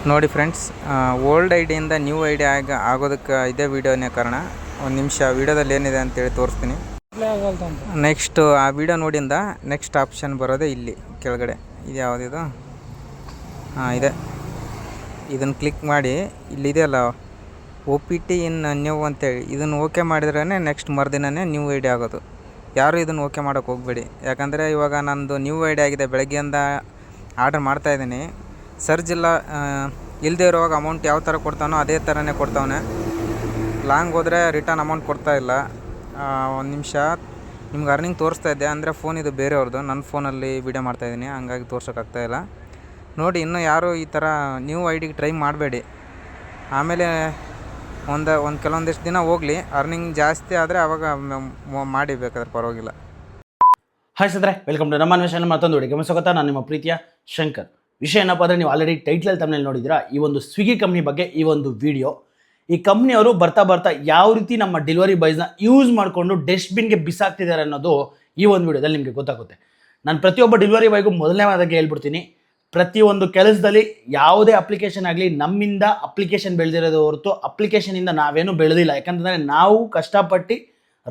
ನೋಡಿ friends, old ಐಡಿಯಿಂದ new ID ಆಗೋದಕ್ಕೆ ಇದೇ ವಿಡಿಯೋನೇ ಕಾರಣ. ಒಂದು ನಿಮಿಷ ವಿಡಿಯೋದಲ್ಲಿ ಏನಿದೆ ಅಂತೇಳಿ ತೋರಿಸ್ತೀನಿ. ನೆಕ್ಸ್ಟ್ ಆ ವಿಡಿಯೋ ನೋಡಿಂದ ನೆಕ್ಸ್ಟ್ ಆಪ್ಷನ್ ಬರೋದೇ ಇಲ್ಲಿ ಕೆಳಗಡೆ. ಇದು ಯಾವುದಿದು? ಇದೆ. ಇದನ್ನು ಕ್ಲಿಕ್ ಮಾಡಿ ಇಲ್ಲಿದೆಯಲ್ಲ OPT ಇನ್ ನ್ಯೂ ಅಂತೇಳಿ, ಇದನ್ನು ಓಕೆ ಮಾಡಿದ್ರೇ ನೆಕ್ಸ್ಟ್ ಮರುದಿನನೇ ನ್ಯೂ ಐಡಿ ಆಗೋದು. ಯಾರು ಇದನ್ನು ಓಕೆ ಮಾಡೋಕ್ಕೆ ಹೋಗಬೇಡಿ. ಯಾಕಂದರೆ ಇವಾಗ ನಂದು ನ್ಯೂ ಐಡಿ ಆಗಿದೆ, ಬೆಳಗ್ಗೆಯಿಂದ ಆರ್ಡರ್ ಮಾಡ್ತಾಯಿದ್ದೀನಿ. ಸರ್ಜ್ ಇಲ್ಲ, ಇಲ್ಲದೇ ಇರುವಾಗ ಅಮೌಂಟ್ ಯಾವ ಥರ ಕೊಡ್ತಾನೋ ಅದೇ ಥರನೇ ಕೊಡ್ತಾವನೆ. ಲಾಂಗ್ ಹೋದರೆ ರಿಟರ್ನ್ ಅಮೌಂಟ್ ಕೊಡ್ತಾಯಿಲ್ಲ. ಒಂದು ನಿಮಿಷ ನಿಮ್ಗೆ ಅರ್ನಿಂಗ್ ತೋರಿಸ್ತಾ ಇದ್ದೆ, ಅಂದರೆ ಫೋನ್ ಇದು ಬೇರೆಯವ್ರದ್ದು, ನನ್ನ ಫೋನಲ್ಲಿ ವೀಡಿಯೋ ಮಾಡ್ತಾಯಿದ್ದೀನಿ, ಹಂಗಾಗಿ ತೋರ್ಸೋಕ್ಕಾಗ್ತಾಯಿಲ್ಲ. ನೋಡಿ, ಇನ್ನೂ ಯಾರು ಈ ಥರ ನ್ಯೂ ಐಡಿಗೆ ಟ್ರೈ ಮಾಡಬೇಡಿ. ಆಮೇಲೆ ಕೆಲವೊಂದಿಷ್ಟು ದಿನ ಹೋಗಲಿ, ಅರ್ನಿಂಗ್ ಜಾಸ್ತಿ ಆದರೆ ಆವಾಗ ಮಾಡಿ, ಬೇಕಾದ್ರೆ ಪರವಾಗಿಲ್ಲ. ಹಾಯ್ ಸ್ನೇಹಿತರೆ, ವೆಲ್ಕಮ್ ಟು ನಮ್ಮ ಚಾನಲ್. ಮತ್ತೊಂದು ವಿಡಿಯೋಗೆ ಸ್ವಾಗತ. ನಾನು ನಿಮ್ಮ ಪ್ರೀತಿಯ ಶಂಕರ್. ವಿಷಯ ಏನಪ್ಪ ಅಂದರೆ, ನೀವು ಆಲ್ರೆಡಿ ಟೈಟ್ಲಲ್ಲಿ ತಮ್ಮನೇಲಿ ನೋಡಿದ್ದೀರಾ ಈ ಒಂದು ಸ್ವಿಗ್ಗಿ ಕಂಪ್ನಿ ಬಗ್ಗೆ ಈ ಒಂದು ವಿಡಿಯೋ. ಈ ಕಂಪ್ನಿಯವರು ಬರ್ತಾ ಯಾವ ರೀತಿ ನಮ್ಮ ಡೆಲಿವರಿ ಬಾಯ್ಸ್ನ ಯೂಸ್ ಮಾಡಿಕೊಂಡು ಡಸ್ಟ್ಬಿನ್ಗೆ ಬಿಸಾಕ್ತಿದ್ದಾರೆ ಅನ್ನೋದು ಈ ಒಂದು ವಿಡಿಯೋದಲ್ಲಿ ನಿಮಗೆ ಗೊತ್ತಾಗುತ್ತೆ. ನಾನು ಪ್ರತಿಯೊಬ್ಬ ಡೆಲಿವರಿ ಬಾಯ್ಗೂ ಮೊದಲನೇ ಮಾದಾಗೆ ಹೇಳ್ಬಿಡ್ತೀನಿ, ಪ್ರತಿಯೊಂದು ಕೆಲಸದಲ್ಲಿ ಯಾವುದೇ ಅಪ್ಲಿಕೇಶನ್ ಆಗಲಿ ನಮ್ಮಿಂದ ಅಪ್ಲಿಕೇಶನ್ ಬೆಳೆದಿರೋದು ಹೊರತು ಅಪ್ಲಿಕೇಶನಿಂದ ನಾವೇನು ಬೆಳೆದಿಲ್ಲ. ಯಾಕಂತಂದರೆ ನಾವು ಕಷ್ಟಪಟ್ಟು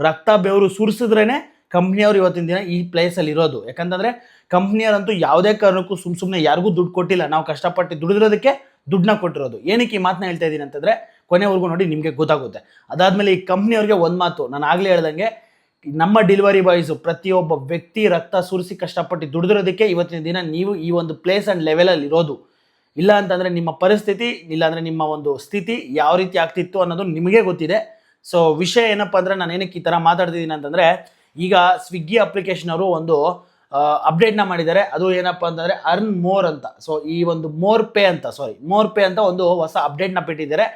ರಕ್ತ ಬೆವರು ಸುರಿಸಿದ್ರೇ ಕಂಪ್ನಿಯವರು ಇವತ್ತಿನ ದಿನ ಈ ಪ್ಲೇಸಲ್ಲಿ ಇರೋದು. ಯಾಕಂತಂದರೆ ಕಂಪ್ನಿಯವರಂತೂ ಯಾವುದೇ ಕಾರಣಕ್ಕೂ ಸುಮ್ಮನೆ ಯಾರಿಗೂ ದುಡ್ಡು ಕೊಟ್ಟಿಲ್ಲ, ನಾವು ಕಷ್ಟಪಟ್ಟು ದುಡಿದಿರೋದಕ್ಕೆ ದುಡ್ಡನ್ನ ಕೊಟ್ಟಿರೋದು. ಏನಕ್ಕೆ ಈ ಮಾತನ್ನ ಹೇಳ್ತಾ ಇದ್ದೀನಿ ಅಂತಂದರೆ, ಕೊನೆವರೆಗೂ ನೋಡಿ ನಿಮಗೆ ಗೊತ್ತಾಗುತ್ತೆ. ಅದಾದಮೇಲೆ ಈ ಕಂಪ್ನಿಯವ್ರಿಗೆ ಒಂದು ಮಾತು, ನಾನು ಆಗಲೇ ಹೇಳ್ದಂಗೆ, ನಮ್ಮ ಡೆಲಿವರಿ ಬಾಯ್ಸು ಪ್ರತಿಯೊಬ್ಬ ವ್ಯಕ್ತಿ ರಕ್ತ ಸುರಿಸಿ ಕಷ್ಟಪಟ್ಟು ದುಡಿದಿರೋದಕ್ಕೆ ಇವತ್ತಿನ ದಿನ ನೀವು ಈ ಒಂದು ಪ್ಲೇಸ್ ಆ್ಯಂಡ್ ಲೆವೆಲಲ್ಲಿ ಇರೋದು. ಇಲ್ಲ ಅಂತಂದರೆ ನಿಮ್ಮ ಪರಿಸ್ಥಿತಿ, ಇಲ್ಲಾಂದರೆ ನಿಮ್ಮ ಒಂದು ಸ್ಥಿತಿ ಯಾವ ರೀತಿ ಆಗ್ತಿತ್ತು ಅನ್ನೋದು ನಿಮಗೆ ಗೊತ್ತಿದೆ. ಸೊ ವಿಷಯ ಏನಪ್ಪ ಅಂದರೆ, ನಾನು ಏನಕ್ಕೆ ಈ ಥರ ಮಾತಾಡ್ತಿದ್ದೀನಿ ಅಂತಂದರೆ, ಈಗ ಸ್ವಿಗ್ಗಿ ಅಪ್ಲಿಕೇಶನ್ ಅವರು ಒಂದು ಅಪ್ಡೇಟ್ನ ಮಾಡಿದ್ದಾರೆ. ಅದು ಏನಪ್ಪ ಅಂತಂದರೆ ಅರ್ನ್ ಮೋರ್ ಅಂತ. ಸೊ ಈ ಒಂದು ಮೋರ್ ಪೇ ಅಂತ ಒಂದು ಹೊಸ ಅಪ್ಡೇಟ್ನ ಬಿಟ್ಟಿದ್ದಾರೆ.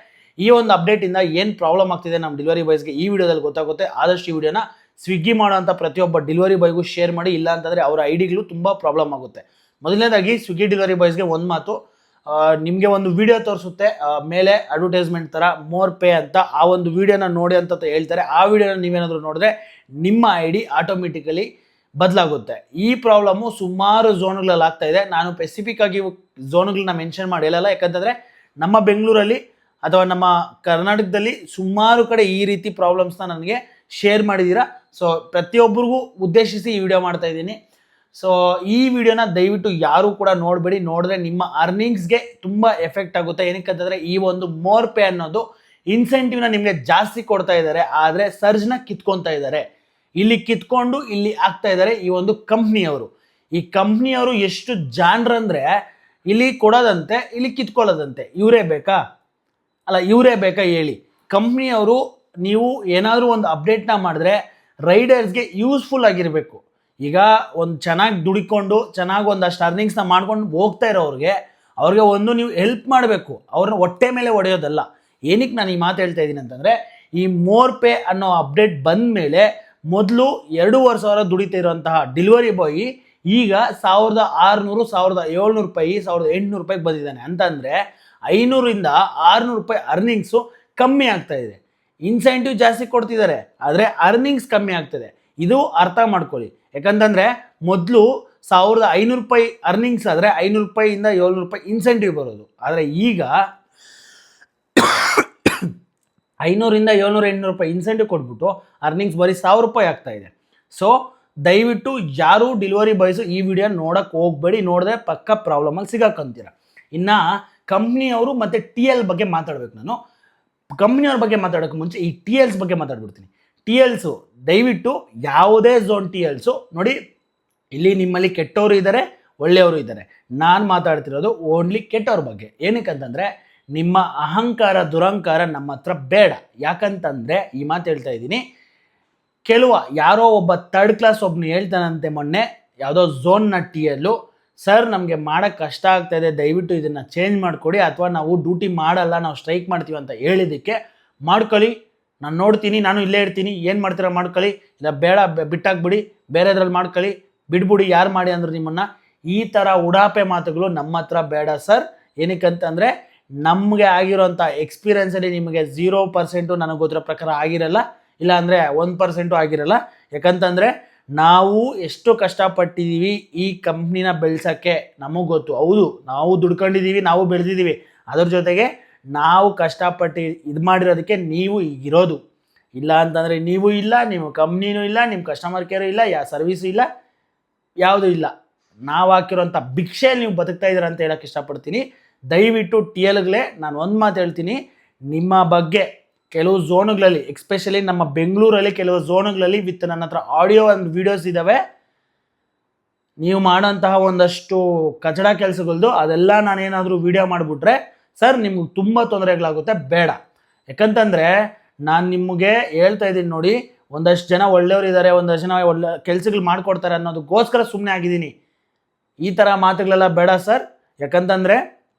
ಈ ಒಂದು ಅಪ್ಡೇಟಿಂದ ಏನು ಪ್ರಾಬ್ಲಮ್ ಆಗ್ತಿದೆ ನಮ್ಮ ಡೆಲಿವರಿ ಬಾಯ್ಸ್ಗೆ ಈ ವಿಡಿಯೋದಲ್ಲಿ ಗೊತ್ತಾಗುತ್ತೆ. ಆದಷ್ಟು ಈ ವಿಡಿಯೋನ ಸ್ವಿಗ್ಗಿ ಮಾಡೋಂಥ ಪ್ರತಿಯೊಬ್ಬ ಡೆಲಿವರಿ ಬಾಯ್ಗೂ ಶೇರ್ ಮಾಡಿ, ಇಲ್ಲ ಅಂತಂದರೆ ಅವರ ಐಡಿಗಳು ತುಂಬ ಪ್ರಾಬ್ಲಮ್ ಆಗುತ್ತೆ. ಮೊದಲನೇದಾಗಿ ಸ್ವಿಗ್ಗಿ ಡೆಲಿವರಿ ಬಾಯ್ಸ್ಗೆ ಒಂದು ಮಾತು, ನಿಮಗೆ ಒಂದು ವಿಡಿಯೋ ತೋರಿಸುತ್ತೆ ಮೇಲೆ ಅಡ್ವರ್ಟೈಸ್ಮೆಂಟ್ ಥರ ಮೋರ್ ಪೇ ಅಂತ. ಆ ಒಂದು ವಿಡಿಯೋನ ನೋಡಿ ಅಂತ ಹೇಳ್ತಾರೆ. ಆ ವಿಡಿಯೋನ ನೀವೇನಾದರೂ ನೋಡಿದ್ರೆ ನಿಮ್ಮ ಐಡಿ ಆಟೋಮೆಟಿಕಲಿ ಬದಲಾಗುತ್ತೆ. ಈ ಪ್ರಾಬ್ಲಮ್ಮು ಸುಮಾರು ಝೋನ್ಗಳಲ್ಲಿ ಆಗ್ತಾ ಇದೆ. ನಾನು ಸ್ಪೆಸಿಫಿಕ್ ಆಗಿ ಝೋನ್ಗಳನ್ನ ಮೆನ್ಷನ್ ಮಾಡಿ ಹೇಳಲ್ಲ, ಯಾಕಂತಂದರೆ ನಮ್ಮ ಬೆಂಗಳೂರಲ್ಲಿ ಅಥವಾ ನಮ್ಮ ಕರ್ನಾಟಕದಲ್ಲಿ ಸುಮಾರು ಕಡೆ ಈ ರೀತಿ ಪ್ರಾಬ್ಲಮ್ಸ್ನ ನನಗೆ ಶೇರ್ ಮಾಡಿದ್ದೀರಾ. ಸೊ ಪ್ರತಿಯೊಬ್ಬರಿಗೂ ಉದ್ದೇಶಿಸಿ ಈ ವಿಡಿಯೋ ಮಾಡ್ತಾ ಇದ್ದೀನಿ. ಸೊ ಈ ವಿಡಿಯೋನ ದಯವಿಟ್ಟು ಯಾರೂ ಕೂಡ ನೋಡಬೇಡಿ. ನೋಡಿದ್ರೆ ನಿಮ್ಮ ಅರ್ನಿಂಗ್ಸ್ಗೆ ತುಂಬ ಎಫೆಕ್ಟ್ ಆಗುತ್ತೆ. ಏನಕ್ಕಂತಂದರೆ, ಈ ಒಂದು ಮೋರ್ ಪೇ ಅನ್ನೋದು ಇನ್ಸೆಂಟಿವ್ನ ನಿಮಗೆ ಜಾಸ್ತಿ ಕೊಡ್ತಾ ಇದ್ದಾರೆ, ಆದರೆ ಸರ್ಜ್ನ ಕಿತ್ಕೊತಾ ಇದ್ದಾರೆ. ಇಲ್ಲಿ ಕಿತ್ಕೊಂಡು ಇಲ್ಲಿ ಆಗ್ತಾ ಇದ್ದಾರೆ ಈ ಒಂದು ಕಂಪ್ನಿಯವರು. ಈ ಕಂಪ್ನಿಯವರು ಎಷ್ಟು ಜಾಣ್ರಂದರೆ, ಇಲ್ಲಿ ಕೊಡೋದಂತೆ ಇಲ್ಲಿ ಕಿತ್ಕೊಳ್ಳೋದಂತೆ. ಇವರೇ ಬೇಕಾ ಹೇಳಿ? ಕಂಪ್ನಿಯವರು ನೀವು ಏನಾದರೂ ಒಂದು ಅಪ್ಡೇಟ್ನ ಮಾಡಿದ್ರೆ ರೈಡರ್ಸ್ಗೆ ಯೂಸ್ಫುಲ್ ಆಗಿರಬೇಕು. ಈಗ ಒಂದು ಚೆನ್ನಾಗಿ ದುಡಿಕೊಂಡು ಚೆನ್ನಾಗಿ ಒಂದಷ್ಟು ಅರ್ನಿಂಗ್ಸ್ನ ಮಾಡ್ಕೊಂಡು ಹೋಗ್ತಾ ಇರೋರಿಗೆ ಒಂದು ನೀವು ಹೆಲ್ಪ್ ಮಾಡಬೇಕು, ಅವ್ರನ್ನ ಹೊಟ್ಟೆ ಮೇಲೆ ಹೊಡೆಯೋದಲ್ಲ. ಏನಕ್ಕೆ ನಾನು ಈ ಮಾತು ಹೇಳ್ತಾ ಇದ್ದೀನಿ ಅಂತಂದರೆ, ಈ ಮೋರ್ ಪೇ ಅನ್ನೋ ಅಪ್ಡೇಟ್ ಬಂದ ಮೇಲೆ ಮೊದಲು 2,500 ದುಡಿತಾ ಇರೋಂತಹ ಡೆಲಿವರಿ ಬಾಯ್ ಈಗ 1,600, 1,700 ರೂಪಾಯಿ, 1,800 ರೂಪಾಯಿಗೆ ಬಂದಿದ್ದಾನೆ. ಅಂತಂದರೆ 500ರಿಂದ 600 ರೂಪಾಯಿ ಅರ್ನಿಂಗ್ಸು ಕಮ್ಮಿ ಆಗ್ತಾ ಇದೆ. ಇನ್ಸೆಂಟಿವ್ ಜಾಸ್ತಿ ಕೊಡ್ತಿದ್ದಾರೆ, ಆದರೆ ಅರ್ನಿಂಗ್ಸ್ ಕಮ್ಮಿ ಆಗ್ತದೆ. ಇದು ಅರ್ಥ ಮಾಡ್ಕೊಳ್ಳಿ. ಯಾಕಂತಂದರೆ ಮೊದಲು 1,500 ರೂಪಾಯಿ ಅರ್ನಿಂಗ್ಸ್ ಆದರೆ 500 ರೂಪಾಯಿಯಿಂದ 700 ರೂಪಾಯಿ ಇನ್ಸೆಂಟಿವ್ ಬರೋದು. ಆದರೆ ಈಗ 500ರಿಂದ 700, 800 ರೂಪಾಯಿ ಇನ್ಸೆಂಟಿವ್ ಕೊಟ್ಬಿಟ್ಟು ಅರ್ನಿಂಗ್ಸ್ ಬರೀ 1,000 ರೂಪಾಯಿ ಆಗ್ತಾ ಇದೆ. ಸೊ ದಯವಿಟ್ಟು ಯಾರೂ ಡೆಲಿವರಿ ಬಾಯ್ಸು ಈ ವಿಡಿಯೋ ನೋಡೋಕ್ಕೆ ಹೋಗಬೇಡಿ. ನೋಡಿದ್ರೆ ಪಕ್ಕ ಪ್ರಾಬ್ಲಮಲ್ಲಿ ಸಿಗಾಕೊಂತೀರ. ಇನ್ನು ಕಂಪ್ನಿಯವರು ಮತ್ತು TL ಬಗ್ಗೆ ಮಾತಾಡಬೇಕು. ನಾನು ಕಂಪ್ನಿಯವ್ರ ಬಗ್ಗೆ ಮಾತಾಡೋಕ್ಕೆ ಮುಂಚೆ ಈ TLs ಬಗ್ಗೆ ಮಾತಾಡ್ಬಿಡ್ತೀನಿ. TLಸು ದಯವಿಟ್ಟು ಯಾವುದೇ ಝೋನ್ TLಸು ನೋಡಿ, ಇಲ್ಲಿ ನಿಮ್ಮಲ್ಲಿ ಕೆಟ್ಟವರು ಇದ್ದಾರೆ, ಒಳ್ಳೆಯವರು ಇದ್ದಾರೆ. ನಾನು ಮಾತಾಡ್ತಿರೋದು ಓನ್ಲಿ ಕೆಟ್ಟವ್ರ ಬಗ್ಗೆ. ಏನಕ್ಕಂತಂದರೆ, ನಿಮ್ಮ ಅಹಂಕಾರ ದುರಹಂಕಾರ ನಮ್ಮ ಹತ್ರ ಬೇಡ. ಯಾಕಂತಂದರೆ ಈ ಮಾತು ಹೇಳ್ತಾ ಇದ್ದೀನಿ, ಯಾರೋ ಒಬ್ಬ ಥರ್ಡ್ ಕ್ಲಾಸ್ ಒಬ್ಬನು ಹೇಳ್ತಾನಂತೆ ಮೊನ್ನೆ ಯಾವುದೋ ಝೋನ್ನ TL, ಸರ್ ನಮಗೆ ಮಾಡೋಕ್ಕೆ ಕಷ್ಟ ಆಗ್ತಾಯಿದೆ, ದಯವಿಟ್ಟು ಇದನ್ನು ಚೇಂಜ್ ಮಾಡಿಕೊಡಿ, ಅಥವಾ ನಾವು ಡ್ಯೂಟಿ ಮಾಡಲ್ಲ, ನಾವು ಸ್ಟ್ರೈಕ್ ಮಾಡ್ತೀವಿ ಅಂತ ಹೇಳಿದ್ದಕ್ಕೆ, ಮಾಡ್ಕೊಳ್ಳಿ, ನಾನು ನೋಡ್ತೀನಿ, ನಾನು ಇಲ್ಲೇ ಇರ್ತೀನಿ, ಏನು ಮಾಡ್ತೀರ ಮಾಡ್ಕೊಳ್ಳಿ, ಇಲ್ಲ ಬೇಡ ಬಿಟ್ಟಾಕ್ಬಿಡಿ, ಬೇರೆದ್ರಲ್ಲಿ ಮಾಡ್ಕೊಳ್ಳಿ, ಬಿಡ್ಬಿಡಿ, ಯಾರು ಮಾಡಿ ಅಂದರು ನಿಮ್ಮನ್ನು. ಈ ಥರ ಉಡಾಪೆ ಮಾತುಗಳು ನಮ್ಮ ಹತ್ರ ಬೇಡ ಸರ್. ಏನಕ್ಕಂತಂದರೆ, ನಮಗೆ ಆಗಿರೋಂಥ ಎಕ್ಸ್ಪೀರಿಯೆನ್ಸಲ್ಲಿ ನಿಮಗೆ 0% ನನಗೆ ಗೊತ್ತಿರೋ ಪ್ರಕಾರ ಆಗಿರಲ್ಲ, ಇಲ್ಲ ಅಂದರೆ 1% ಆಗಿರಲ್ಲ. ಯಾಕಂತಂದರೆ ನಾವು ಎಷ್ಟು ಕಷ್ಟಪಟ್ಟಿದ್ದೀವಿ ಈ ಕಂಪ್ನಿನ ಬೆಳೆಸೋಕ್ಕೆ ನಮಗೆ ಗೊತ್ತು. ಹೌದು, ನಾವು ದುಡ್ಕೊಂಡಿದ್ದೀವಿ, ನಾವು ಬೆಳೆದಿದ್ದೀವಿ, ಅದ್ರ ಜೊತೆಗೆ ನಾವು ಕಷ್ಟಪಟ್ಟು ಇದು ಮಾಡಿರೋದಕ್ಕೆ ನೀವು ಈಗಿರೋದು. ಇಲ್ಲ ಅಂತಂದರೆ ನೀವು ಇಲ್ಲ, ನಿಮ್ಮ ಕಂಪ್ನಿನೂ ಇಲ್ಲ, ನಿಮ್ಮ ಕಸ್ಟಮರ್ ಕೇರು ಇಲ್ಲ, ಸರ್ವಿಸು ಇಲ್ಲ, ಯಾವುದೂ ಇಲ್ಲ. ನಾವು ಹಾಕಿರೋಂಥ ಭಿಕ್ಷೆಯಲ್ಲಿ ನೀವು ಬದುಕ್ತಾ ಇದ್ದೀರ ಅಂತ ಹೇಳೋಕ್ಕೆ ಇಷ್ಟಪಡ್ತೀನಿ. ದಯವಿಟ್ಟು TLಗಳೇ ನಾನು ಒಂದು ಮಾತು ಹೇಳ್ತೀನಿ, ನಿಮ್ಮ ಬಗ್ಗೆ ಕೆಲವು ಝೋನುಗಳಲ್ಲಿ, ಎಕ್ಸ್ಪೆಷಲಿ ನಮ್ಮ ಬೆಂಗಳೂರಲ್ಲಿ ಕೆಲವು ಝೋನುಗಳಲ್ಲಿ ವಿತ್ ನನ್ನ ಹತ್ರ ಆಡಿಯೋ ಆ್ಯಂಡ್ ವೀಡಿಯೋಸ್ ಇದ್ದಾವೆ. ನೀವು ಮಾಡೋಂತಹ ಒಂದಷ್ಟು ಕಚಡ ಕೆಲಸಗಳದ್ದು ಅದೆಲ್ಲ ನಾನೇನಾದರೂ ವೀಡಿಯೋ ಮಾಡಿಬಿಟ್ರೆ ಸರ್ ನಿಮ್ಗೆ ತುಂಬ ತೊಂದರೆಗಳಾಗುತ್ತೆ, ಬೇಡ. ಯಾಕಂತಂದರೆ ನಾನು ನಿಮಗೆ ಹೇಳ್ತಾ ಇದ್ದೀನಿ ನೋಡಿ, ಒಂದಷ್ಟು ಜನ ಒಳ್ಳೆಯವರಿದ್ದಾರೆ, ಒಂದಷ್ಟು ಜನ ಒಳ್ಳೆ ಕೆಲಸಗಳು ಮಾಡಿಕೊಡ್ತಾರೆ ಅನ್ನೋದಕ್ಕೋಸ್ಕರ ಸುಮ್ಮನೆ ಆಗಿದ್ದೀನಿ. ಈ ಥರ ಮಾತುಗಳೆಲ್ಲ ಬೇಡ ಸರ್. ಯಾಕಂತಂದರೆ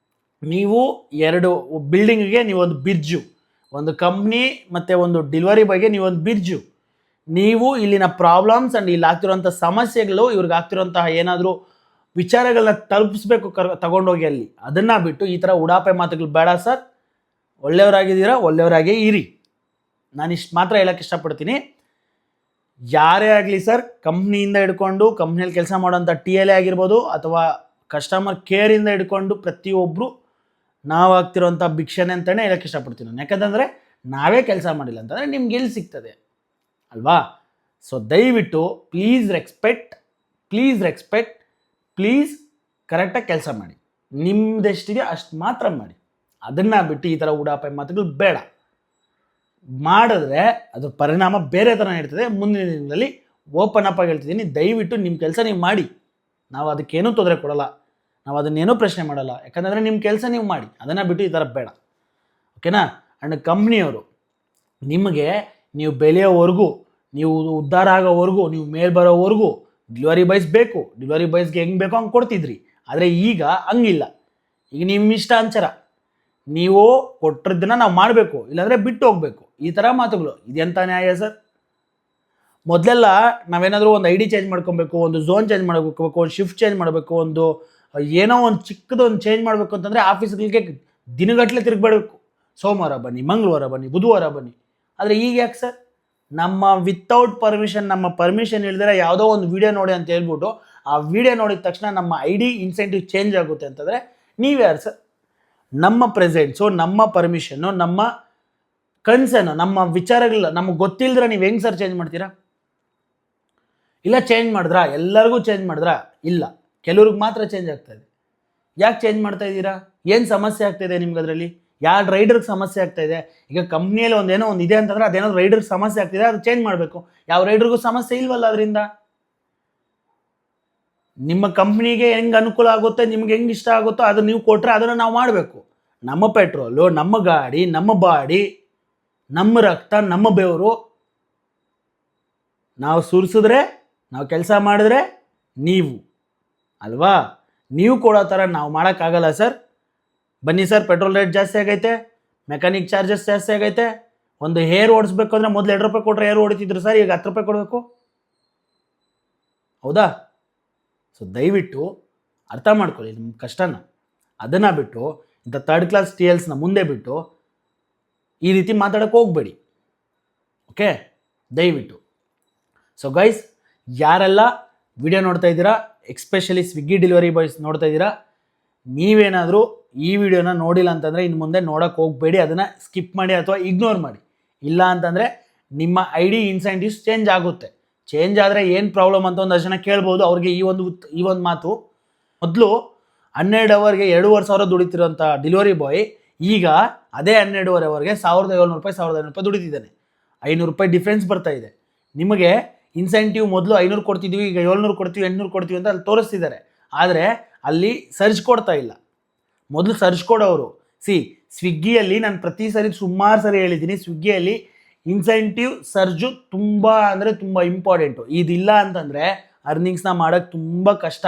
ನೀವು 2 ಬಿಲ್ಡಿಂಗಿಗೆ ನೀವೊಂದು ಬ್ರಿಡ್ಜು, ಒಂದು ಕಂಪ್ನಿ ಮತ್ತು ಒಂದು ಡೆಲಿವರಿ ಬಗ್ಗೆ ನೀವೊಂದು ಬ್ರಿಡ್ಜು. ನೀವು ಇಲ್ಲಿನ ಪ್ರಾಬ್ಲಮ್ಸ್ ಆ್ಯಂಡ್ ಇಲ್ಲಿ ಆಗ್ತಿರೋಂಥ ಸಮಸ್ಯೆಗಳು, ಇವ್ರಿಗೆ ಆಗ್ತಿರೋಂತಹ ಏನಾದರೂ ವಿಚಾರಗಳನ್ನ ತಲುಪಿಸ್ಬೇಕು, ತಗೊಂಡೋಗಿ ಅಲ್ಲಿ. ಅದನ್ನು ಬಿಟ್ಟು ಈ ಥರ ಉಡಾಪೆ ಮಾತುಗಳು ಬೇಡ ಸರ್. ಒಳ್ಳೆಯವರಾಗಿದ್ದೀರಾ, ಒಳ್ಳೆಯವರಾಗೇ ಇರಿ. ನಾನು ಇಷ್ಟು ಮಾತ್ರ ಹೇಳೋಕ್ಕೆ ಇಷ್ಟಪಡ್ತೀನಿ. ಯಾರೇ ಆಗಲಿ ಸರ್, ಕಂಪ್ನಿಯಿಂದ ಹಿಡ್ಕೊಂಡು ಕಂಪ್ನಿಯಲ್ಲಿ ಕೆಲಸ ಮಾಡೋಂಥ TLA ಆಗಿರ್ಬೋದು ಅಥವಾ ಕಸ್ಟಮರ್ ಕೇರಿಂದ ಹಿಡ್ಕೊಂಡು ಪ್ರತಿಯೊಬ್ಬರು ನಾವು ಆಗ್ತಿರೋಂಥ ಭಿಕ್ಷೆನೆ ಅಂತಲೇ ಹೇಳೋಕ್ಕೆ ಇಷ್ಟಪಡ್ತೀನಿ ನಾನು. ಯಾಕಂತಂದರೆ ನಾವೇ ಕೆಲಸ ಮಾಡಿಲ್ಲ ಅಂತಂದರೆ ನಿಮ್ಗೆ ಎಲ್ಲಿ ಸಿಗ್ತದೆ ಅಲ್ವಾ? ಸೊ ದಯವಿಟ್ಟು ಪ್ಲೀಸ್ ರೆಸ್ಪೆಕ್ಟ್, ಪ್ಲೀಸ್ ಕರೆಕ್ಟಾಗಿ ಕೆಲಸ ಮಾಡಿ. ನಿಮ್ಮದೆಷ್ಟಿದೆ ಅಷ್ಟು ಮಾತ್ರ ಮಾಡಿ. ಅದನ್ನು ಬಿಟ್ಟು ಈ ಥರ ಉಡಾಪೆ ಮಾತುಗಳು ಬೇಡ. ಮಾಡಿದ್ರೆ ಅದ್ರ ಪರಿಣಾಮ ಬೇರೆ ಥರ ಇರ್ತದೆ. ಮುಂದಿನ ದಿನಗಳಲ್ಲಿ ಓಪನ್ ಅಪ್ ಆಗಿ ಹೇಳ್ತಿದ್ದೀನಿ, ದಯವಿಟ್ಟು ನಿಮ್ಮ ಕೆಲಸ ನೀವು ಮಾಡಿ. ನಾವು ಅದಕ್ಕೇನೂ ತೊಂದರೆ ಕೊಡಲ್ಲ, ನಾವು ಅದನ್ನೇನೂ ಪ್ರಶ್ನೆ ಮಾಡಲ್ಲ. ಯಾಕಂದರೆ ನಿಮ್ಮ ಕೆಲಸ ನೀವು ಮಾಡಿ, ಅದನ್ನು ಬಿಟ್ಟು ಈ ಥರ ಬೇಡ. ಓಕೆನಾ? ಆ್ಯಂಡ್ ಕಂಪ್ನಿಯವರು ನಿಮಗೆ ನೀವು ಬೆಳೆಯೋವರೆಗೂ, ನೀವು ಉದ್ಧಾರ ಆಗೋವರೆಗೂ, ನೀವು ಮೇಲೆ ಬರೋವರೆಗೂ ಡೆಲಿವರಿ ಬಾಯ್ಸ್ ಬೇಕು. ಡೆಲಿವರಿ ಬಾಯ್ಸ್ಗೆ ಹೆಂಗೆ ಬೇಕೋ ಹಂಗೆ ಕೊಡ್ತಿದ್ರಿ. ಆದರೆ ಈಗ ಹಂಗಿಲ್ಲ. ಈಗ ನಿಮ್ಮ ಇಷ್ಟಾಂಚರ, ನೀವು ಕೊಟ್ಟಿದ್ದನ್ನು ನಾವು ಮಾಡಬೇಕು, ಇಲ್ಲಾಂದರೆ ಬಿಟ್ಟು ಹೋಗಬೇಕು. ಈ ಥರ ಮಾತುಗಳು ಇದೆಂಥ ನ್ಯಾಯ ಸರ್? ಮೊದಲೆಲ್ಲ ನಾವೇನಾದರೂ ಒಂದು ID ಚೇಂಜ್ ಮಾಡ್ಕೊಬೇಕು, ಒಂದು ಝೋನ್ ಚೇಂಜ್ ಮಾಡಬೇಕು, ಒಂದು ಶಿಫ್ಟ್ ಚೇಂಜ್ ಮಾಡಬೇಕು, ಒಂದು ಏನೋ ಒಂದು ಚಿಕ್ಕದೊಂದು ಚೇಂಜ್ ಮಾಡಬೇಕು ಅಂತಂದರೆ ಆಫೀಸ್ಗಳಿಗೆ ದಿನಗಟ್ಟಲೆ ತಿರುಗಬೇಕು. ಸೋಮವಾರ ಬನ್ನಿ, ಮಂಗಳವಾರ ಬನ್ನಿ, ಬುಧವಾರ ಬನ್ನಿ. ಆದರೆ ಈಗ ಯಾಕೆ ಸರ್? ನಮ್ಮ ವಿತೌಟ್ ಪರ್ಮಿಷನ್, ನಮ್ಮ ಪರ್ಮಿಷನ್ ಇಲ್ದಿರ ಯಾವುದೋ ಒಂದು ವೀಡಿಯೋ ನೋಡಿ ಅಂತ ಹೇಳ್ಬಿಟ್ಟು ಆ ವಿಡಿಯೋ ನೋಡಿದ ತಕ್ಷಣ ನಮ್ಮ ID ಇನ್ಸೆಂಟಿವ್ ಚೇಂಜ್ ಆಗುತ್ತೆ ಅಂತಂದರೆ ನೀವ್ಯಾರು ಸರ್? ನಮ್ಮ ಪ್ರೆಸೆನ್ಸು, ನಮ್ಮ ಪರ್ಮಿಷನ್ನು, ನಮ್ಮ ಕನ್ಸರ್ನು, ನಮ್ಮ ವಿಚಾರಗಳ ನಮಗೆ ಗೊತ್ತಿಲ್ಲದ್ರೆ ನೀವು ಹೆಂಗೆ ಸರ್ ಚೇಂಜ್ ಮಾಡ್ತೀರಾ? ಇಲ್ಲ ಚೇಂಜ್ ಮಾಡಿದ್ರಾ? ಎಲ್ಲರಿಗೂ ಚೇಂಜ್ ಮಾಡಿದ್ರಾ? ಇಲ್ಲ, ಕೆಲವ್ರಿಗೆ ಮಾತ್ರ ಚೇಂಜ್ ಆಗ್ತಾಯಿದೆ. ಯಾಕೆ ಚೇಂಜ್ ಮಾಡ್ತಾ ಇದ್ದೀರಾ? ಏನು ಸಮಸ್ಯೆ ಆಗ್ತಾಯಿದೆ ನಿಮ್ಗೆ? ಅದರಲ್ಲಿ ಯಾವ ರೈಡರ್ಗೆ ಸಮಸ್ಯೆ ಆಗ್ತಾಯಿದೆ? ಈಗ ಕಂಪ್ನಿಯಲ್ಲಿ ಒಂದೇನೋ ಒಂದು ಇದೆ ಅಂತಂದರೆ ಅದೇನೋ ರೈಡರ್ಗೆ ಸಮಸ್ಯೆ ಆಗ್ತಿದೆ, ಅದು ಚೇಂಜ್ ಮಾಡಬೇಕು. ಯಾವ ರೈಡರ್ಗೂ ಸಮಸ್ಯೆ ಇಲ್ವಲ್ಲ ಅದರಿಂದ. ನಿಮ್ಮ ಕಂಪ್ನಿಗೆ ಹೆಂಗೆ ಅನುಕೂಲ ಆಗುತ್ತೆ, ನಿಮ್ಗೆ ಹೆಂಗೆ ಇಷ್ಟ ಆಗುತ್ತೋ ಅದನ್ನು ನೀವು ಕೊಟ್ಟರೆ ಅದನ್ನು ನಾವು ಮಾಡಬೇಕು. ನಮ್ಮ ಪೆಟ್ರೋಲು, ನಮ್ಮ ಗಾಡಿ, ನಮ್ಮ ಬಾಡಿ, ನಮ್ಮ ರಕ್ತ, ನಮ್ಮ ಬೆವರು ನಾವು ಸುರಿಸಿದ್ರೆ, ನಾವು ಕೆಲಸ ಮಾಡಿದ್ರೆ ನೀವು ಅಲ್ವಾ? ನೀವು ಕೊಡೋ ಥರ ನಾವು ಮಾಡೋಕ್ಕಾಗಲ್ಲ ಸರ್. ಬನ್ನಿ ಸರ್, ಪೆಟ್ರೋಲ್ ರೇಟ್ ಜಾಸ್ತಿ ಆಗೈತೆ, ಮೆಕ್ಯಾನಿಕ್ ಚಾರ್ಜಸ್ ಜಾಸ್ತಿ ಆಗೈತೆ. ಒಂದು ಹೇರ್ ಓಡಿಸ್ಬೇಕು ಅಂದರೆ ಮೊದಲು 2 ರೂಪಾಯಿ ಕೊಟ್ಟರೆ ಹೇರ್ ಹೊಡಿತಿದ್ರು ಸರ್, ಈಗ 10 ರೂಪಾಯಿ ಕೊಡಬೇಕು. ಹೌದಾ? ಸೊ ದಯವಿಟ್ಟು ಅರ್ಥ ಮಾಡ್ಕೊಳ್ಳಿ ನಿಮ್ಮ ಕಷ್ಟನ. ಅದನ್ನು ಬಿಟ್ಟು ಇಂಥ 3rd ಕ್ಲಾಸ್ TLsನ ಮುಂದೆ ಬಿಟ್ಟು ಈ ರೀತಿ ಮಾತಾಡೋಕ್ಕೆ ಹೋಗಬೇಡಿ. ಓಕೆ? ದಯವಿಟ್ಟು. ಸೊ ಗೈಸ್, ಯಾರೆಲ್ಲ ವಿಡಿಯೋ ನೋಡ್ತಾ ಇದ್ದೀರಾ, ಎಕ್ಸ್ಪೆಷಲಿ ಸ್ವಿಗ್ಗಿ ಡೆಲಿವರಿ ಬಾಯ್ಸ್ ನೋಡ್ತಾ ಇದ್ದೀರಾ, ನೀವೇನಾದರೂ ಈ ವಿಡಿಯೋನ ನೋಡಿಲ್ಲ ಅಂತಂದರೆ ಇನ್ನು ಮುಂದೆ ನೋಡೋಕ್ಕೆ ಹೋಗಬೇಡಿ. ಅದನ್ನು ಸ್ಕಿಪ್ ಮಾಡಿ ಅಥವಾ ಇಗ್ನೋರ್ ಮಾಡಿ. ಇಲ್ಲ ಅಂತಂದರೆ ನಿಮ್ಮ ID ಇನ್ಸೆಂಟಿವ್ಸ್ ಚೇಂಜ್ ಆಗುತ್ತೆ. ಚೇಂಜ್ ಆದರೆ ಏನು ಪ್ರಾಬ್ಲಮ್ ಅಂತ ಒಂದಷ್ಟು ಜನ ಕೇಳ್ಬೋದು. ಅವ್ರಿಗೆ ಈ ಒಂದು ಮಾತು, ಮೊದಲು 12 ಅವರ್ಗೆ 2,500 ದುಡಿತಿರೋಂಥ ಡೆಲಿವರಿ ಬಾಯ್ ಈಗ ಅದೇ 12 ಅವರ್ಗೆ 1,700 ರೂಪಾಯಿ 1,500 ರೂಪಾಯಿ ದುಡಿತಿದ್ದಾನೆ. 500 ರೂಪಾಯಿ ಡಿಫ್ರೆನ್ಸ್ ಬರ್ತಾ ಇದೆ. ನಿಮಗೆ ಇನ್ಸೆಂಟಿವ್ ಮೊದಲು 500 ಕೊಡ್ತಿದ್ವಿ, ಈಗ 700 ಕೊಡ್ತೀವಿ, 800 ಕೊಡ್ತೀವಿ ಅಂತ ಅಲ್ಲಿ ತೋರಿಸ್ತಿದ್ದಾರೆ. ಆದರೆ ಅಲ್ಲಿ ಸರ್ಚ್ ಕೊಡ್ತಾ ಇಲ್ಲ. ಮೊದಲು ಸರ್ಚ್ ಕೊಡೋರು. ಸ್ವಿಗ್ಗಿಯಲ್ಲಿ ನಾನು ಪ್ರತಿ ಸರಿ ಸುಮಾರು ಸರಿ ಹೇಳಿದ್ದೀನಿ, ಸ್ವಿಗ್ಗಿಯಲ್ಲಿ ಇನ್ಸೆಂಟಿವ್ ಸರ್ಜು ತುಂಬ ಅಂದರೆ ತುಂಬ ಇಂಪಾರ್ಟೆಂಟು. ಇದಿಲ್ಲ ಅಂತಂದರೆ ಅರ್ನಿಂಗ್ಸ್ನ ಮಾಡೋಕ್ಕೆ ತುಂಬ ಕಷ್ಟ.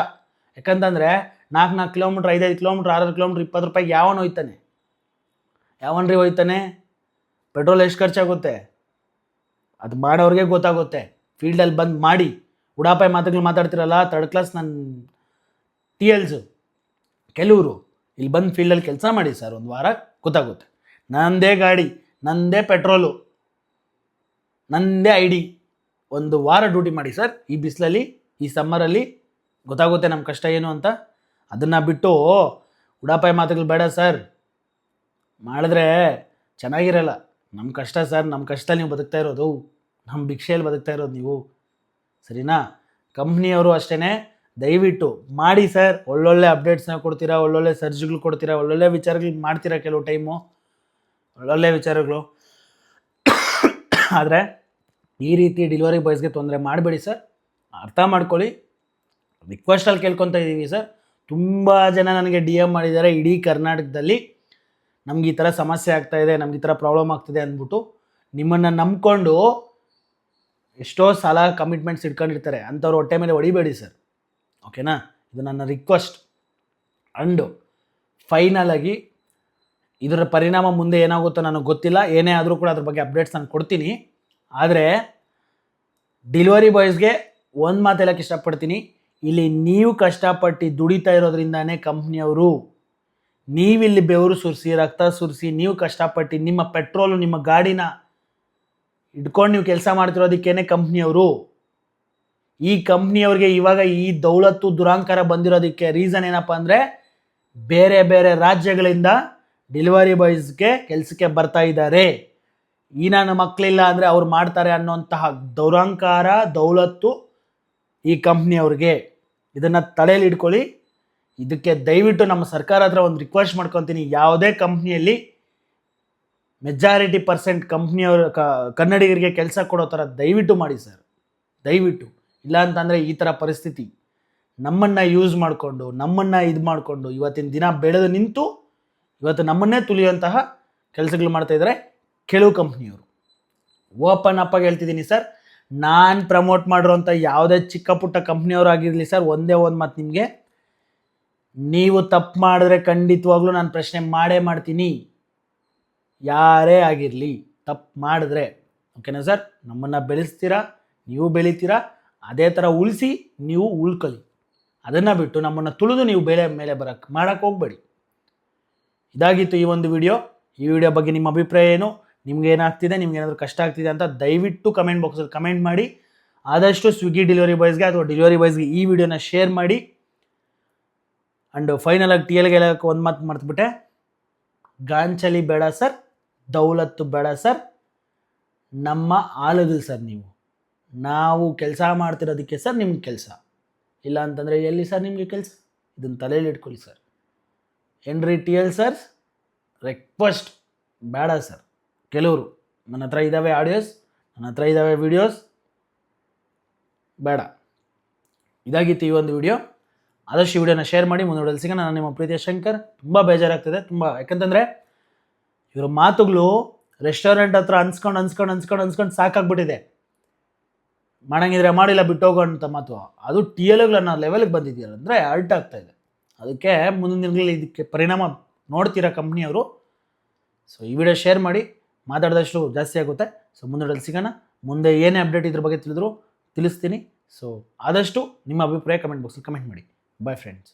ಯಾಕಂತಂದರೆ 4 ಕಿಲೋಮೀಟ್ರ್, 5 ಕಿಲೋಮೀಟ್ರ್, 6 ಕಿಲೋಮೀಟ್ರ್, 20 ರೂಪಾಯಿಗೆ ಯಾವನು ಹೋಯ್ತಾನೆ? ಯಾವನ್ರಿ ಹೋಯ್ತಾನೆ? ಪೆಟ್ರೋಲ್ ಎಷ್ಟು ಖರ್ಚಾಗುತ್ತೆ ಅದು ಮಾಡೋರಿಗೆ ಗೊತ್ತಾಗುತ್ತೆ. ಫೀಲ್ಡಲ್ಲಿ ಬಂದು ಮಾಡಿ. ಉಡಾಪಾಯ ಮಾತುಗಳು ಮಾತಾಡ್ತಿರಲ್ಲ 3rd ಕ್ಲಾಸ್ ನನ್ನ TLs ಕೆಲವರು ಇಲ್ಲಿ ಬಂದು ಫೀಲ್ಡಲ್ಲಿ ಕೆಲಸ ಮಾಡಿ ಸರ್, ಒಂದು ವಾರ ಗೊತ್ತಾಗುತ್ತೆ. ನನ್ನದೇ ಗಾಡಿ, ನನ್ನದೇ ಪೆಟ್ರೋಲು, ನನ್ನದೇ ID, ಒಂದು ವಾರ ಡ್ಯೂಟಿ ಮಾಡಿ ಸರ್ ಈ ಬಿಸಿಲಲ್ಲಿ, ಈ ಸಮ್ಮರಲ್ಲಿ, ಗೊತ್ತಾಗುತ್ತೆ ನಮ್ಮ ಕಷ್ಟ ಏನು ಅಂತ. ಅದನ್ನು ಬಿಟ್ಟು ಉಡಾಪಾಯ ಮಾತುಗಳು ಬೇಡ ಸರ್. ಮಾಡಿದ್ರೆ ಚೆನ್ನಾಗಿರಲ್ಲ. ನಮ್ಮ ಕಷ್ಟ ಸರ್, ನಮ್ಮ ಕಷ್ಟದಲ್ಲಿ ನೀವು ಬದುಕ್ತಾ ಇರೋದು, ನಮ್ಮ ಭಿಕ್ಷೆಯಲ್ಲಿ ಬದುಕ್ತಾ ಇರೋದು ನೀವು, ಸರಿನಾ? ಕಂಪ್ನಿಯವರು ಅಷ್ಟೇ, ದಯವಿಟ್ಟು ಮಾಡಿ ಸರ್. ಒಳ್ಳೊಳ್ಳೆ ಅಪ್ಡೇಟ್ಸ್ನ ಕೊಡ್ತೀರಾ, ಒಳ್ಳೊಳ್ಳೆ ಸರ್ಜ್ಗಳು ಕೊಡ್ತೀರಾ, ಒಳ್ಳೊಳ್ಳೆ ವಿಚಾರಗಳು ಮಾಡ್ತೀರಾ, ಕೆಲವು ಟೈಮು ಒಳ್ಳೊಳ್ಳೆ ವಿಚಾರಗಳು. ಆದರೆ ಈ ರೀತಿ ಡೆಲಿವರಿ ಬಾಯ್ಸ್ಗೆ ತೊಂದರೆ ಮಾಡಬೇಡಿ ಸರ್, ಅರ್ಥ ಮಾಡ್ಕೊಳ್ಳಿ. ರಿಕ್ವೆಸ್ಟಲ್ಲಿ ಕೇಳ್ಕೊತಾ ಇದ್ದೀವಿ ಸರ್. ತುಂಬ ಜನ ನನಗೆ DM ಮಾಡಿದ್ದಾರೆ, ಇಡೀ ಕರ್ನಾಟಕದಲ್ಲಿ ನಮ್ಗೆ ಈ ಥರ ಸಮಸ್ಯೆ ಆಗ್ತಾಯಿದೆ, ನಮ್ಗೆ ಈ ಥರ ಪ್ರಾಬ್ಲಮ್ ಆಗ್ತಿದೆ ಅಂದ್ಬಿಟ್ಟು ನಿಮ್ಮನ್ನು ನಂಬ್ಕೊಂಡು ಎಷ್ಟೋ ಸಲ ಕಮಿಟ್ಮೆಂಟ್ಸ್ ಇಟ್ಕೊಂಡಿರ್ತಾರೆ. ಅಂಥವ್ರು ಹೊಟ್ಟೆ ಮೇಲೆ ಹೊಡಿಬೇಡಿ ಸರ್, ಓಕೆನಾ? ಇದು ನನ್ನ ರಿಕ್ವೆಸ್ಟ್. ಅಂಡು ಫೈನಲ್ ಆಗಿ ಇದರ ಪರಿಣಾಮ ಮುಂದೆ ಏನಾಗುತ್ತೋ ನನಗೆ ಗೊತ್ತಿಲ್ಲ. ಏನೇ ಆದರೂ ಕೂಡ ಅದ್ರ ಬಗ್ಗೆ ಅಪ್ಡೇಟ್ಸ್ ನಾನು ಕೊಡ್ತೀನಿ. ಆದರೆ ಡೆಲಿವರಿ ಬಾಯ್ಸ್ಗೆ ಒಂದು ಮಾತು ಹೇಳೋಕ್ಕೆ ಇಷ್ಟಪಡ್ತೀನಿ, ಇಲ್ಲಿ ನೀವು ಕಷ್ಟಪಟ್ಟು ದುಡಿತಾ ಇರೋದ್ರಿಂದಾನೇ ಕಂಪ್ನಿಯವರು, ನೀವಿಲ್ಲಿ ಬೆವರು ಸುರಿಸಿ, ರಕ್ತ ಸುರಿಸಿ, ನೀವು ಕಷ್ಟಪಟ್ಟು ನಿಮ್ಮ ಪೆಟ್ರೋಲು, ನಿಮ್ಮ ಗಾಡಿನ ಇಟ್ಕೊಂಡು ನೀವು ಕೆಲಸ ಮಾಡ್ತಿರೋದಕ್ಕೇನೆ ಕಂಪ್ನಿಯವರು. ಈ ಕಂಪ್ನಿಯವ್ರಿಗೆ ಇವಾಗ ಈ ದೌಲತ್ತು ದುರಾಂಕಾರ ಬಂದಿರೋದಕ್ಕೆ ರೀಸನ್ ಏನಪ್ಪ ಅಂದರೆ, ಬೇರೆ ಬೇರೆ ರಾಜ್ಯಗಳಿಂದ ಡೆಲಿವರಿ ಬಾಯ್ಸ್ಗೆ ಕೆಲಸಕ್ಕೆ ಬರ್ತಾ ಇದ್ದಾರೆ. ಈ ನನ್ನ ಮಕ್ಕಳಿಲ್ಲ ಅಂದರೆ ಅವ್ರು ಮಾಡ್ತಾರೆ ಅನ್ನೋಂತಹ ದುರಾಂಕಾರ, ದೌಲತ್ತು ಈ ಕಂಪ್ನಿಯವ್ರಿಗೆ. ಇದನ್ನು ತಲೆಯಲ್ಲಿ ಇಟ್ಕೊಳ್ಳಿ. ಇದಕ್ಕೆ ದಯವಿಟ್ಟು ನಮ್ಮ ಸರ್ಕಾರ ಹತ್ರ ಒಂದು ರಿಕ್ವೆಸ್ಟ್ ಮಾಡ್ಕೊತೀನಿ, ಯಾವುದೇ ಕಂಪ್ನಿಯಲ್ಲಿ ಮೆಜಾರಿಟಿ% ಕಂಪ್ನಿಯವರು ಕನ್ನಡಿಗರಿಗೆ ಕೆಲಸ ಕೊಡೋ ಥರ ದಯವಿಟ್ಟು ಮಾಡಿ ಸರ್, ದಯವಿಟ್ಟು. ಇಲ್ಲ ಅಂತಂದರೆ ಈ ಥರ ಪರಿಸ್ಥಿತಿ ನಮ್ಮನ್ನು ಯೂಸ್ ಮಾಡಿಕೊಂಡು, ನಮ್ಮನ್ನು ಇದು ಮಾಡಿಕೊಂಡು ಇವತ್ತಿನ ದಿನ ಬೆಳೆದು ನಿಂತು ಇವತ್ತು ನಮ್ಮನ್ನೇ ತುಳಿಯುವಂತಹ ಕೆಲಸಗಳು ಮಾಡ್ತಾಯಿದ್ದಾರೆ ಕೆಲವು ಕಂಪ್ನಿಯವರು. ಓಪನ್ ಅಪ್ಪಾಗಿ ಹೇಳ್ತಿದ್ದೀನಿ ಸರ್, ನಾನು ಪ್ರಮೋಟ್ ಮಾಡಿರೋಂಥ ಯಾವುದೇ ಚಿಕ್ಕ ಪುಟ್ಟ ಕಂಪ್ನಿಯವರು ಆಗಿರಲಿ ಸರ್, ಒಂದೇ ಒಂದು ಮಾತು ನಿಮಗೆ, ನೀವು ತಪ್ಪು ಮಾಡಿದ್ರೆ ಖಂಡಿತವಾಗ್ಲೂ ನಾನು ಪ್ರಶ್ನೆ ಮಾಡೇ ಮಾಡ್ತೀನಿ. ಯಾರೇ ಆಗಿರಲಿ ತಪ್ಪು ಮಾಡಿದ್ರೆ, ಓಕೆನಾ ಸರ್? ನಮ್ಮನ್ನು ಬೆಳೆಸ್ತೀರಾ, ನೀವು ಬೆಳಿತೀರಾ, ಅದೇ ಥರ ಉಳಿಸಿ ನೀವು ಉಳ್ಕೊಳ್ಳಿ. ಅದನ್ನು ಬಿಟ್ಟು ನಮ್ಮನ್ನು ತುಳಿದು ನೀವು ಮೇಲೆ ಮಾಡೋಕ್ಕೆ ಹೋಗಬೇಡಿ. ಇದಾಗಿತ್ತು ಈ ಒಂದು ವಿಡಿಯೋ. ಈ ವಿಡಿಯೋ ಬಗ್ಗೆ ನಿಮ್ಮ ಅಭಿಪ್ರಾಯ ಏನು? ನಿಮ್ಗೆ ಏನಾಗ್ತಿದೆ, ನಿಮ್ಗೆ ಏನಾದರೂ ಕಷ್ಟ ಆಗ್ತಿದೆ ಅಂತ ದಯವಿಟ್ಟು ಕಮೆಂಟ್ ಬಾಕ್ಸಲ್ಲಿ ಕಮೆಂಟ್ ಮಾಡಿ. ಆದಷ್ಟು ಸ್ವಿಗ್ಗಿ ಡೆಲಿವರಿ ಬಾಯ್ಸ್ಗೆ ಅಥವಾ ಡೆಲಿವರಿ ಬಾಯ್ಸ್ಗೆ ಈ ವಿಡಿಯೋನ ಶೇರ್ ಮಾಡಿ. ಆ್ಯಂಡ್ ಫೈನಲಾಗಿ TL ಹೇಳೋಕ್ಕೆ ಒಂದು ಮಾತು ಮರ್ತುಬಿಟ್ಟೆ, ಗಾಂಚಲಿ ಬೇಡ ಸರ್, ದೌಲತ್ತು ಬೇಡ ಸರ್, ನಮ್ಮ ಆಳುಗಳು ಸರ್ ನೀವು. ನಾವು ಕೆಲಸ ಮಾಡ್ತಿರೋದಕ್ಕೆ ಸರ್ ನಿಮ್ಗೆ ಕೆಲಸ, ಇಲ್ಲ ಅಂತಂದರೆ ಎಲ್ಲಿ ಸರ್ ನಿಮಗೆ ಕೆಲಸ? ಇದನ್ನು ತಲೆಯಲ್ಲಿ ಇಟ್ಕೊಳ್ಳಿ ಸರ್. ಏನ್ರಿ TL ಸರ್ಸ್, ರಿಕ್ವೆಸ್ಟ್ ಬೇಡ ಸರ್. ಕೆಲವರು ನನ್ನ ಹತ್ರ ಇದ್ದಾವೆ ಆಡಿಯೋಸ್, ನನ್ನ ಹತ್ರ ಇದ್ದಾವೆ ವಿಡಿಯೋಸ್, ಬೇಡ. ಇದಾಗಿತ್ತು ಈ ಒಂದು ವಿಡಿಯೋ. ಆದಷ್ಟು ಈ ವಿಡಿಯೋನ ಶೇರ್ ಮಾಡಿ. ಮುಂದೆ ವಿಡಿಯೋದಲ್ಲಿ ಸಿಗೋಣ. ನಾನು ನಿಮ್ಮ ಪ್ರೀತಿಯ ಶಂಕರ್. ತುಂಬ ಬೇಜಾರಾಗ್ತದೆ, ತುಂಬ. ಯಾಕಂತಂದರೆ ಇವರ ಮಾತುಗಳು ರೆಸ್ಟೋರೆಂಟ್ ಹತ್ರ ಅನ್ಸ್ಕೊಂಡು ಸಾಕಾಗ್ಬಿಟ್ಟಿದೆ. ಮಾಡಂಗಿದ್ರೆ ಮಾಡಿಲ್ಲ ಬಿಟ್ಟೋಗೋ ಅಂತ ಮಾತು. ಅದು TLಗಳನ್ನ ಲೆವೆಲ್ಗೆ ಬಂದಿದ್ದೀರ ಅಂದರೆ ಅಲ್ಟ್ ಆಗ್ತಾಯಿದೆ. ಅದಕ್ಕೆ ಮುಂದಿನ ದಿನಗಳಲ್ಲಿ ಇದಕ್ಕೆ ಪರಿಣಾಮ ನೋಡ್ತೀರಾ ಕಂಪ್ನಿಯವರು. ಸೊ ಈ ವಿಡಿಯೋ ಶೇರ್ ಮಾಡಿ, ಮಾತಾಡಿದಷ್ಟು ಜಾಸ್ತಿ ಆಗುತ್ತೆ. ಸೊ ಮುಂದೆ ಸಿಗೋಣ. ಮುಂದೆ ಏನೇ ಅಪ್ಡೇಟ್ ಇದ್ರ ಬಗ್ಗೆ ತಿಳಿಸ್ತೀನಿ. ಸೊ ಆದಷ್ಟು ನಿಮ್ಮ ಅಭಿಪ್ರಾಯ ಕಮೆಂಟ್ ಬಾಕ್ಸಲ್ಲಿ ಕಮೆಂಟ್ ಮಾಡಿ. Bye friends.